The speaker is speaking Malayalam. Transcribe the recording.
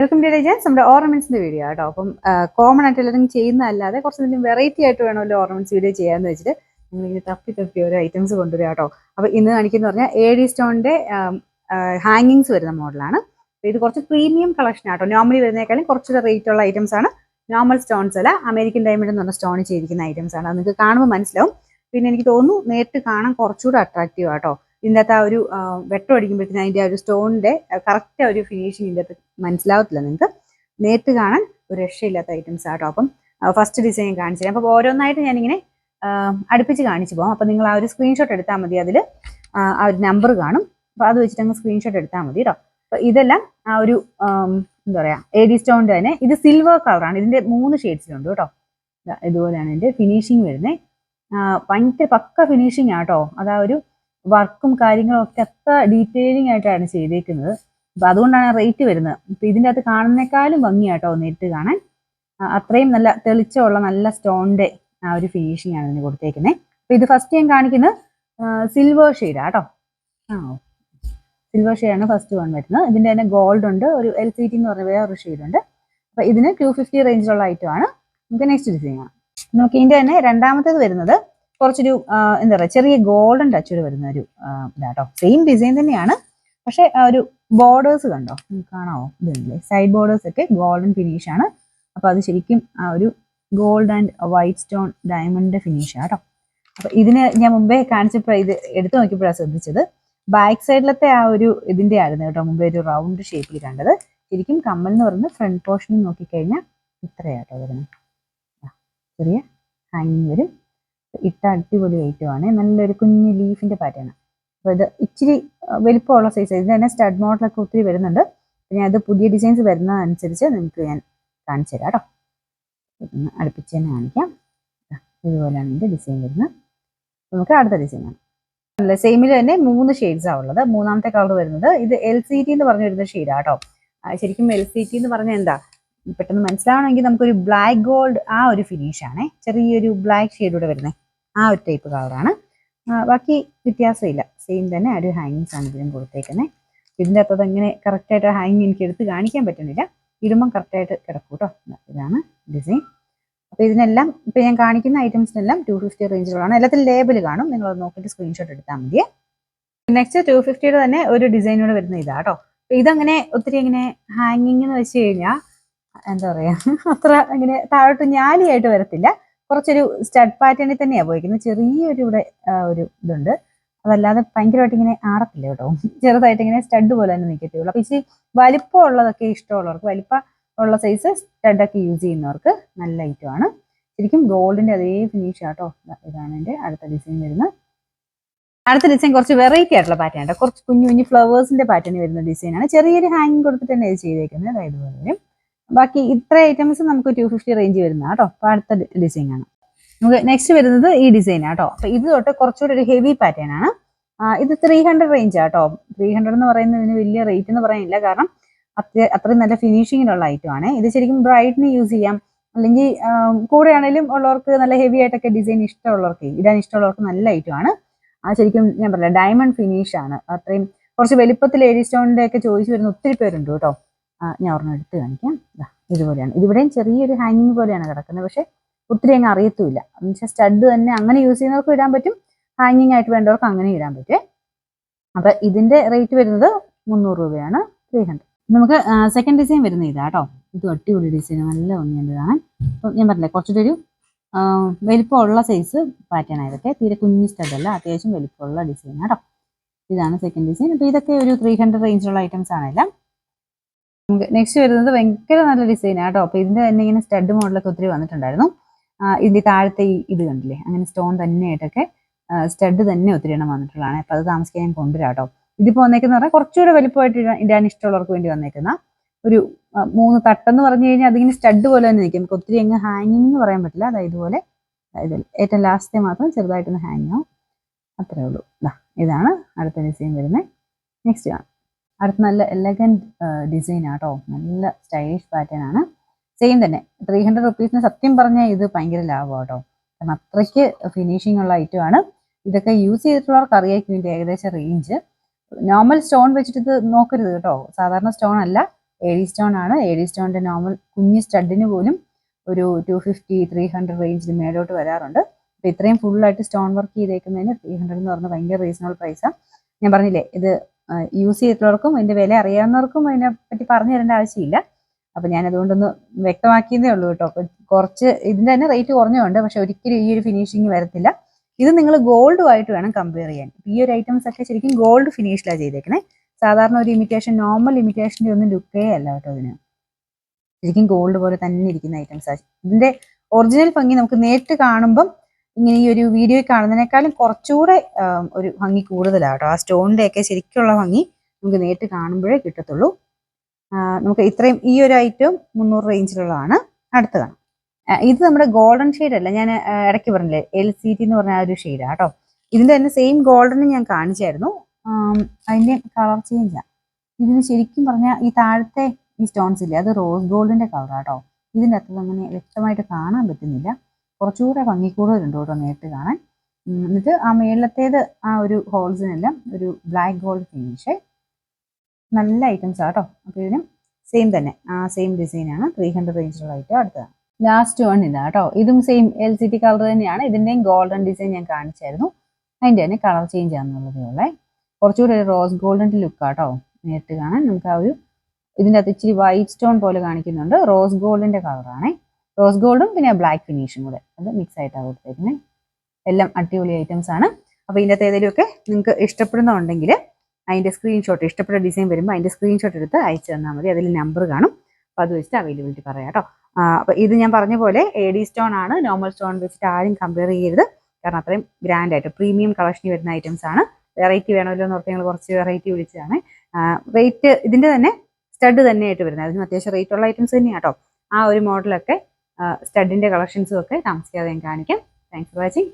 Welcome to ഡിജൻസ്. നമ്മുടെ ഓർണമെന്റ്സിന്റെ വീഡിയോ കേട്ടോ. അപ്പം കോമൺ ആയിട്ട് എല്ലാവരും ചെയ്യുന്നതല്ലാതെ കുറച്ച് വെറൈറ്റി ആയിട്ട് വേണമല്ലോ ഓർണമെന്റ്സ് വീഡിയോ ചെയ്യാന്ന് വെച്ചിട്ട് നിങ്ങളിങ്ങനെ തപ്പി ഓരോ ഐറ്റംസ് കൊണ്ടുവരിക കേട്ടോ. അപ്പൊ ഇന്ന് കാണിക്കുന്ന പറഞ്ഞാൽ AD സ്റ്റോണിന്റെ ഹാങ്ങിങ്സ് വരുന്ന മോഡലാണ്. ഇത് കുറച്ച് പ്രീമിയം കളക്ഷൻ ആട്ടോ. നോർമലി വരുന്നേക്കാളും കുറച്ചുകൂടെ റേറ്റ് ഉള്ള ഐറ്റംസ് ആണ്. നോർമൽ സ്റ്റോൺസ് അല്ല, അമേരിക്കൻ ഡയമണ്ട് എന്ന് പറഞ്ഞ സ്റ്റോൺ ചെയ്തിരിക്കുന്ന ഐറ്റംസ് ആണ്. അത് നിങ്ങൾക്ക് കാണുമ്പോൾ മനസ്സിലാവും. പിന്നെ എനിക്ക് തോന്നുന്നു നേരിട്ട് കാണാൻ കുറച്ചുകൂടെ അട്രാക്റ്റീവ് ആട്ടോ. ഇതിനകത്ത് ആ ഒരു വെട്ടം അടിക്കുമ്പോഴത്തേക്കും അതിന്റെ ആ ഒരു സ്റ്റോണിന്റെ കറക്റ്റ് ഒരു ഫിനിഷിങ് ഇതിൻ്റെ അകത്ത് മനസ്സിലാവത്തില്ല. നിങ്ങൾക്ക് നേരിട്ട് കാണാൻ ഒരു രക്ഷയില്ലാത്ത ഐറ്റംസ് ആട്ടോ. അപ്പം ഫസ്റ്റ് ഡിസൈൻ കാണിച്ചു തരാം. അപ്പോൾ ഓരോന്നായിട്ട് ഞാനിങ്ങനെ അടുപ്പിച്ച് കാണിച്ചു പോകാം. അപ്പം നിങ്ങൾ ആ ഒരു സ്ക്രീൻഷോട്ട് എടുത്താൽ മതി. അതിൽ ആ ഒരു നമ്പർ കാണും. അപ്പോൾ അത് വെച്ചിട്ട് അങ്ങ് സ്ക്രീൻഷോട്ട് എടുത്താൽ മതി കേട്ടോ. അപ്പോൾ ഇതെല്ലാം ആ ഒരു എന്താ പറയുക AD സ്റ്റോണിൻ്റെ തന്നെ. ഇത് സിൽവർ കളറാണ്. ഇതിൻ്റെ 3 ഷെയ്ഡ്സിലുണ്ട് കേട്ടോ. ഇതുപോലെയാണ് ഇതിൻ്റെ ഫിനിഷിങ് വരുന്നത്. ഭയങ്കര പക്ക ഫിനിഷിങ് ആട്ടോ. അതാ ഒരു വർക്കും കാര്യങ്ങളും ഒക്കെ അത്ര ഡീറ്റെയിലിംഗ് ആയിട്ടാണ് ചെയ്തേക്കുന്നത്. അപ്പൊ അതുകൊണ്ടാണ് റേറ്റ് വരുന്നത്. ഇപ്പൊ ഇതിൻ്റെ അകത്ത് കാണുന്നേക്കാളും ഭംഗിയാട്ടോ നേരിട്ട് കാണാൻ. അത്രയും നല്ല തെളിച്ചമുള്ള നല്ല സ്റ്റോണിന്റെ ആ ഒരു ഫിനിഷിംഗ് ആണ് ഇതിന് കൊടുത്തേക്കുന്നത്. അപ്പൊ ഇത് ഫസ്റ്റ് ഞാൻ കാണിക്കുന്നത് സിൽവർ ഷെയ്ഡാ കേട്ടോ. സിൽവർ ഷെയ്ഡാണ് ഫസ്റ്റ് വൺ വരുന്നത്. ഇതിന്റെ തന്നെ ഗോൾഡ് ഉണ്ട്, ഒരു LCT എന്ന് പറഞ്ഞ വേറൊരു ഷെയ്ഡ് ഉണ്ട്. അപ്പൊ ഇതിന് 250 റേഞ്ചിലുള്ള ഐറ്റം ആണ്. നമുക്ക് നെക്സ്റ്റ് ഡിസൈൻ ആണ്. നമുക്ക് ഇതിന്റെ തന്നെ രണ്ടാമത്തേത് വരുന്നത് കുറച്ചൊരു എന്താ പറയുക ചെറിയ ഗോൾഡൻ ടച്ചോട് വരുന്ന ഒരു ഇതാട്ടോ. സെയിം ഡിസൈൻ തന്നെയാണ്, പക്ഷെ ആ ഒരു ബോർഡേഴ്സ് കണ്ടോ, കാണാവോ? ഇതല്ലേ സൈഡ് ബോർഡേഴ്സ് ഒക്കെ ഗോൾഡൻ ഫിനിഷ് ആണ്. അപ്പൊ അത് ശരിക്കും ആ ഒരു ഗോൾഡ് ആൻഡ് വൈറ്റ് സ്റ്റോൺ ഡയമണ്ടിന്റെ ഫിനിഷ് ആട്ടോ. അപ്പൊ ഇതിന് ഞാൻ മുമ്പേ കാണിച്ചപ്പോൾ ഇത് എടുത്തു നോക്കിയപ്പോഴാണ് ശ്രദ്ധിച്ചത്, ബാക്ക് സൈഡിലത്തെ ആ ഒരു ഇതിന്റെ ആയിരുന്നു കേട്ടോ മുമ്പേ ഒരു റൗണ്ട് ഷേപ്പിൽ കണ്ടത്. ശരിക്കും കമ്മൽ എന്ന് പറയുന്നത് ഫ്രണ്ട് പോർഷനിൽ നോക്കിക്കഴിഞ്ഞാൽ ഇത്രയാട്ടോ വരുന്നത്. ചെറിയ ഹാങ്ങിങ് വരും. ഇട്ട അടിപൊളി ഐറ്റമാണ്. നല്ലൊരു കുഞ്ഞ് ലീഫിന്റെ പാറ്റേൺ. അപ്പോൾ ഇത് ഇച്ചിരി വലിപ്പമുള്ള സൈസ്. ഇതിന് തന്നെ സ്റ്റഡ് മോഡലൊക്കെ ഒത്തിരി വരുന്നുണ്ട്. പിന്നെ അത് പുതിയ ഡിസൈൻസ് വരുന്നതനുസരിച്ച് നിങ്ങൾക്ക് ഞാൻ കാണിച്ചു തരാം കേട്ടോ. ഇതൊന്ന് അടുപ്പിച്ച് തന്നെ കാണിക്കാം. ഇതുപോലെയാണ് ഇതിൻ്റെ ഡിസൈൻ വരുന്നത്. നമുക്ക് അടുത്ത ഡിസൈൻ ആണ്. അല്ല, സെയിമിൽ തന്നെ 3 ഷെയ്ഡ്സാണ് ഉള്ളത്. മൂന്നാമത്തെ കളർ വരുന്നത് ഇത് LCT എന്ന് പറഞ്ഞു വരുന്ന ഷെയ്ഡാണ് കേട്ടോ. ശരിക്കും LCT എന്ന് പറഞ്ഞാൽ എന്താ പെട്ടെന്ന് മനസ്സിലാവണമെങ്കിൽ നമുക്കൊരു ബ്ലാക്ക് ഗോൾഡ് ആ ഒരു ഫിനിഷ് ആണ്. ചെറിയൊരു ബ്ലാക്ക് ഷെയ്ഡൂടെ വരുന്നത് ആ ഒരു ടൈപ്പ് കളറാണ്. ബാക്കി വ്യത്യാസമില്ല, സെയിം തന്നെ ഒരു ഹാങ്ങിങ്സ് ആണ് ഇതിനും കൊടുത്തേക്കുന്നത്. ഇതിൻ്റെ അകത്തത് എങ്ങനെ കറക്റ്റായിട്ട് ഹാങ്ങിങ് എനിക്ക് എടുത്ത് കാണിക്കാൻ പറ്റുന്നില്ല. ഇടുമ്പം കറക്റ്റായിട്ട് കിടക്കും കേട്ടോ. ഇതാണ് ഡിസൈൻ. അപ്പോൾ ഇതിനെല്ലാം ഇപ്പം ഞാൻ കാണിക്കുന്ന ഐറ്റംസിനെല്ലാം 250 റേഞ്ചിലുള്ളതാണ്. എല്ലാത്തിലും ലേബൽ കാണും, നിങ്ങളത് നോക്കിയിട്ട് സ്ക്രീൻഷോട്ട് എടുത്താൽ മതിയേ. നെക്സ്റ്റ് 250യുടെ തന്നെ ഒരു ഡിസൈനോട് വരുന്ന ഇതാട്ടോ. അപ്പോൾ ഇതങ്ങനെ ഒത്തിരി ഇങ്ങനെ ഹാങ്ങിങ് എന്ന് വെച്ച് കഴിഞ്ഞാൽ എന്താ പറയാ അത്ര അങ്ങനെ താഴോട്ട് ഞാലിയായിട്ട് വരത്തില്ല. കുറച്ചൊരു സ്റ്റഡ് പാറ്റേണിൽ തന്നെയാണ് പോയിരിക്കുന്നത്. ചെറിയൊരു ഇവിടെ ഒരു ഇതുണ്ട്. അതല്ലാതെ ഭയങ്കരമായിട്ട് ഇങ്ങനെ ആടത്തില്ല കേട്ടോ. ചെറുതായിട്ട് ഇങ്ങനെ സ്റ്റഡ് പോലെ തന്നെ നിൽക്കത്തേ ഉള്ളൂ. അപ്പൊ ഇച്ചിരി വലിപ്പം ഉള്ളതൊക്കെ ഇഷ്ടമുള്ളവർക്ക്, വലിപ്പം ഉള്ള സൈസ് സ്റ്റഡൊക്കെ യൂസ് ചെയ്യുന്നവർക്ക് നല്ല ഐറ്റമാണ്. ശരിക്കും ഗോൾഡിന്റെ അതേ ഫിനിഷ് ആട്ടോ. ഇതാണ് എൻ്റെ അടുത്ത ഡിസൈൻ വരുന്നത്. അടുത്ത ഡിസൈൻ കുറച്ച് വെറൈറ്റി ആയിട്ടുള്ള പാറ്റേൺ ആണ്. കുറച്ച് കുഞ്ഞു കുഞ്ഞു ഫ്ലവേഴ്സിന്റെ പാറ്റേൺ വരുന്ന ഡിസൈനാണ്. ചെറിയൊരു ഹാങ്ങിങ് കൊടുത്തിട്ട് തന്നെ ഇത് ചെയ്തേക്കുന്നത്. അതായത് പോലെ ബാക്കി ഇത്ര ഐറ്റംസ് നമുക്ക് 250 റേഞ്ച് വരുന്ന കേട്ടോ. അപ്പൊ അടുത്ത ഡിസൈൻ ആണ്. നമുക്ക് നെക്സ്റ്റ് വരുന്നത് ഈ ഡിസൈൻ ആട്ടോ. അപ്പൊ ഇത് തൊട്ട് കുറച്ചുകൂടി ഒരു ഹെവി പാറ്റേൺ ആണ്. ഇത് 300 റേഞ്ച് ആട്ടോ. 300 എന്ന് പറയുന്നതിന് വലിയ റേറ്റ് എന്ന് പറയാനില്ല, കാരണം അത്രയും നല്ല ഫിനിഷിങ്ങിലുള്ള ഐറ്റം ആണ്. ഇത് ശരിക്കും ബ്രൈഡിന് യൂസ് ചെയ്യാം, അല്ലെങ്കിൽ കൂടെ ആണെങ്കിലും ഉള്ളവർക്ക് നല്ല ഹെവി ആയിട്ടൊക്കെ ഡിസൈൻ ഇഷ്ടമുള്ളവർക്ക് ഇടാൻ ഇഷ്ടമുള്ളവർക്ക് നല്ല ഐറ്റം ആണ്. ശരിക്കും ഞാൻ പറയാം ഡയമണ്ട് ഫിനിഷ് ആണ്. അത്രയും കുറച്ച് വലിപ്പത്തിൽ AD സ്റ്റോണിന്റെ ഒക്കെ ചോദിച്ചു വരുന്ന ഒത്തിരി പേരുണ്ട് കേട്ടോ. ഞാൻ ഒരെണ്ണം എടുത്ത് കാണിക്കാം. ഇതുപോലെയാണ്. ഇതിവിടെയും ചെറിയൊരു ഹാങ്ങിങ് പോലെയാണ് കിടക്കുന്നത്, പക്ഷെ ഒത്തിരി അങ്ങ് അറിയത്തുമില്ല. എന്നുവെച്ചാൽ സ്റ്റഡ് തന്നെ അങ്ങനെ യൂസ് ചെയ്യുന്നവർക്ക് ഇടാൻ പറ്റും, ഹാങ്ങിങ് ആയിട്ട് വേണ്ടവർക്ക് അങ്ങനെ ഇടാൻ പറ്റും. അപ്പൊ ഇതിന്റെ റേറ്റ് വരുന്നത് 300 രൂപയാണ്. 300. നമുക്ക് സെക്കൻഡ് ഡിസൈൻ വരുന്ന ഇതാട്ടോ. ഇത് അടിപൊളി ഡിസൈൻ, നല്ല ഭംഗിയുണ്ട് കാണാൻ. അപ്പം ഞാൻ പറഞ്ഞില്ലേ കുറച്ചുകൂടി ഒരു വലിപ്പമുള്ള സൈസ് പാറ്റേൺ ആയതൊക്കെ. തീരെ കുഞ്ഞു സ്റ്റഡ് അല്ല, അത്യാവശ്യം വലിപ്പമുള്ള ഡിസൈൻ ആട്ടോ. ഇതാണ് സെക്കൻഡ് ഡിസൈൻ. അപ്പൊ ഇതൊക്കെ ഒരു 300 റേഞ്ചിലുള്ള ഐറ്റംസ് ആണെല്ലാം. നമുക്ക് നെക്സ്റ്റ് വരുന്നത് ഭയങ്കര നല്ല ഡിസൈൻ ആട്ടോ. അപ്പൊ ഇതിന്റെ തന്നെ ഇങ്ങനെ സ്റ്റഡ് മോഡലൊക്കെ ഒത്തിരി വന്നിട്ടുണ്ടായിരുന്നു. ഇതിന്റെ താഴത്തെ ഇത് കണ്ടില്ലേ, അങ്ങനെ സ്റ്റോൺ തന്നെയായിട്ടൊക്കെ സ്റ്റഡ് തന്നെ ഒത്തിരി എണ്ണം വന്നിട്ടുള്ളതാണ്. അപ്പൊ അത് താമസിക്കാൻ ഞാൻ കൊണ്ടുവരാട്ടോ. ഇതിപ്പോ വന്നേക്കെന്ന് പറഞ്ഞാൽ കുറച്ചുകൂടെ വലിപ്പമായിട്ട് ഇടാൻ ഇഷ്ടമുള്ളവർക്ക് വേണ്ടി വന്നേക്കുന്ന ഒരു 3 തട്ടെന്ന് പറഞ്ഞു കഴിഞ്ഞാൽ അതിങ്ങനെ സ്റ്റഡ് പോലെ തന്നെ നിൽക്കും. നമുക്ക് ഒത്തിരി അങ്ങ് ഹാങ്ങിങ് എന്ന് പറയാൻ പറ്റില്ല. അതായത് ഇതുപോലെ ഏറ്റവും ലാസ്റ്റത്തെ മാത്രം ചെറുതായിട്ടൊന്ന് ഹാങ് ആവും, അത്രേ ഉള്ളൂ. ഇതാണ് അടുത്ത ഡിസൈൻ വരുന്നത്. നെക്സ്റ്റ് ആണ് അടുത്ത നല്ല എലഗന്റ് ഡിസൈൻ ആട്ടോ. നല്ല സ്റ്റൈലിഷ് പാറ്റേൺ ആണ്. സെയിം തന്നെ 300 റുപ്പീസിന് സത്യം പറഞ്ഞാൽ ഇത് ഭയങ്കര ലാഭം കേട്ടോ. കാരണം അത്രയ്ക്ക് ഫിനിഷിംഗ് ഉള്ള ഐറ്റം ആണ്. ഇതൊക്കെ യൂസ് ചെയ്തിട്ടുള്ളവർക്ക് അറിയാം ഇതിന്റെ ഏകദേശം റേഞ്ച്. നോർമൽ സ്റ്റോൺ വെച്ചിട്ട് ഇത് നോക്കരുത് കേട്ടോ. സാധാരണ സ്റ്റോൺ അല്ല, എ ഡി സ്റ്റോൺ ആണ്. എ ഡി സ്റ്റോണിന്റെ നോർമൽ കുഞ്ഞ് സ്റ്റഡിന് പോലും ഒരു 250-300 റേഞ്ചിൽ മേലോട്ട് വരാറുണ്ട്. അപ്പൊ ഇത്രയും ഫുള്ളായിട്ട് സ്റ്റോൺ വർക്ക് ചെയ്തേക്കുന്നതിന് 300 എന്ന് പറഞ്ഞാൽ ഭയങ്കര റീസണബിൾ പ്രൈസാണ്. ഞാൻ പറഞ്ഞില്ലേ, ഇത് യൂസ് ചെയ്തിട്ടുള്ളവർക്കും ഇതിന്റെ വില അറിയാവുന്നവർക്കും അതിനെ പറ്റി പറഞ്ഞു തരേണ്ട ആവശ്യമില്ല. അപ്പൊ ഞാൻ അതുകൊണ്ടൊന്ന് വ്യക്തമാക്കിയതേ ഉള്ളൂ കേട്ടോ. അപ്പൊ കുറച്ച് ഇതിന്റെ തന്നെ റേറ്റ് കുറഞ്ഞുണ്ട്, പക്ഷെ ഒരിക്കലും ഈ ഒരു ഫിനിഷിങ് വരത്തില്ല. ഇത് നിങ്ങൾ ഗോൾഡുമായിട്ട് വേണം കമ്പയർ ചെയ്യാൻ. ഈ ഒരു ഐറ്റംസ് ഒക്കെ ശരിക്കും ഗോൾഡ് ഫിനിഷിലാണ് ചെയ്തേക്കുന്നത്. സാധാരണ ഒരു ഇമിറ്റേഷൻ, നോർമൽ ഇമിറ്റേഷൻ്റെ ഒന്നും ലുക്കേ അല്ല കേട്ടോ ഇതിന്. ശരിക്കും ഗോൾഡ് പോലെ തന്നെ ഇരിക്കുന്ന ഐറ്റംസ്. ഇതിന്റെ ഒറിജിനൽ ഭംഗി നമുക്ക് നേരിട്ട് കാണുമ്പം ഇങ്ങനെ ഈ ഒരു വീഡിയോയിൽ കാണുന്നതിനേക്കാളും കുറച്ചുകൂടെ ഒരു ഭംഗി കൂടുതലാണ് കേട്ടോ. ആ സ്റ്റോണിന്റെ ഒക്കെ ശരിക്കുള്ള ഭംഗി നമുക്ക് നേരിട്ട് കാണുമ്പോഴേ കിട്ടത്തുള്ളൂ. നമുക്ക് ഇത്രയും ഈ ഒരു ഐറ്റം 300 റേഞ്ചിലുള്ളതാണ്. അടുത്തതാണ് ഇത് നമ്മുടെ ഗോൾഡൻ ഷെയ്ഡ് അല്ല, ഞാൻ ഇടയ്ക്ക് പറഞ്ഞില്ലേ LCT എന്ന് പറഞ്ഞ ആ ഒരു ഷെയ്ഡാണ് കേട്ടോ. ഇതിന്റെ തന്നെ സെയിം ഗോൾഡൻ ഞാൻ കാണിച്ചായിരുന്നു. അതിന്റെ കളർ ചേഞ്ചാണ്. ഇതിന് ശരിക്കും പറഞ്ഞാൽ ഈ താഴത്തെ ഈ സ്റ്റോൺസ് ഇല്ലേ, അത് റോസ് ഗോൾഡിന്റെ കളറാണ് കേട്ടോ. ഇതിൻ്റെ അകത്ത് അങ്ങനെ വ്യക്തമായിട്ട് കാണാൻ പറ്റുന്നില്ല. കുറച്ചുകൂടെ ഭംഗി കൂടുതലുണ്ട് കേട്ടോ നേരിട്ട് കാണാൻ. എന്നിട്ട് ആ മേളത്തേത് ആ ഒരു ഹോൾസിനെല്ലാം ഒരു ബ്ലാക്ക് ഗോൾഡ് ഫിനിഷ്. നല്ല ഐറ്റംസ് ആട്ടോ. അപ്പോൾ ഇതിനും സെയിം തന്നെ ആ സെയിം ഡിസൈനാണ്. 300 റേഞ്ചിലുള്ള ഐറ്റം. അടുത്തതാണ് ലാസ്റ്റ് വൺ ഇതാ കേട്ടോ. ഇതും സെയിം LCT കളർ തന്നെയാണ്. ഇതിൻ്റെയും ഗോൾഡൻ ഡിസൈൻ ഞാൻ കാണിച്ചായിരുന്നു. അതിൻ്റെ തന്നെ കളർ ചേഞ്ച് ആണെന്നുള്ളതേ ഉള്ളേ. കുറച്ചുകൂടി ഒരു റോസ് ഗോൾഡൻ്റെ ലുക്കാട്ടോ നേരിട്ട് കാണാൻ. നമുക്ക് ആ ഒരു ഇതിൻ്റെ അകത്ത് ഇച്ചിരി വൈറ്റ് സ്റ്റോൺ പോലെ കാണിക്കുന്നുണ്ട്. റോസ് ഗോൾഡിൻ്റെ കളറാണേ. റോസ് ഗോൾഡും പിന്നെ ബ്ലാക്ക് ഫിനിഷും കൂടെ അത് മിക്സ് ആയിട്ടാണ് കൊടുത്തേക്കുന്നത്. എല്ലാം അടിപൊളി ഐറ്റംസ് ആണ്. അപ്പോൾ ഇതിൻ്റെ അകത്ത് ഏതെങ്കിലുമൊക്കെ നിങ്ങൾക്ക് ഇഷ്ടപ്പെടുന്നുണ്ടെങ്കിൽ അതിൻ്റെ സ്ക്രീൻഷോട്ട്, ഇഷ്ടപ്പെട്ട ഡിസൈൻ വരുമ്പോൾ അതിൻ്റെ സ്ക്രീൻഷോട്ട് എടുത്ത് അയച്ചു തന്നാൽ മതി. അതിൽ നമ്പർ കാണും. അപ്പോൾ അത് വെച്ചിട്ട് അവൈലബിലിറ്റി പറയാം കേട്ടോ. അപ്പോൾ ഇത് ഞാൻ പറഞ്ഞ പോലെ AD സ്റ്റോൺ ആണ്. നോർമൽ സ്റ്റോൺ വെച്ചിട്ട് ആരും കമ്പയർ ചെയ്യരുത്. കാരണം അത്രയും ഗ്രാൻഡ് ആയിട്ട് പ്രീമിയം കളക്ഷനിൽ വരുന്ന ഐറ്റംസ് ആണ്. വെറൈറ്റി വേണമല്ലോ എന്ന് ഓർത്ത് ഞങ്ങൾ കുറച്ച് വെറൈറ്റി വിളിച്ചതാണ്. റേറ്റ് ഇതിൻ്റെ തന്നെ സ്റ്റഡ് തന്നെയായിട്ട് വരുന്നത്. അതിന് അത്യാവശ്യം റേറ്റ് ഉള്ള ഐറ്റംസ് തന്നെയാണ് കേട്ടോ. ആ ഒരു മോഡലൊക്കെ സ്റ്റഡിൻ്റെ കളക്ഷൻസും ഒക്കെ താമസിക്കാതെ ഞാൻ കാണിക്കാം. Thanks for watching.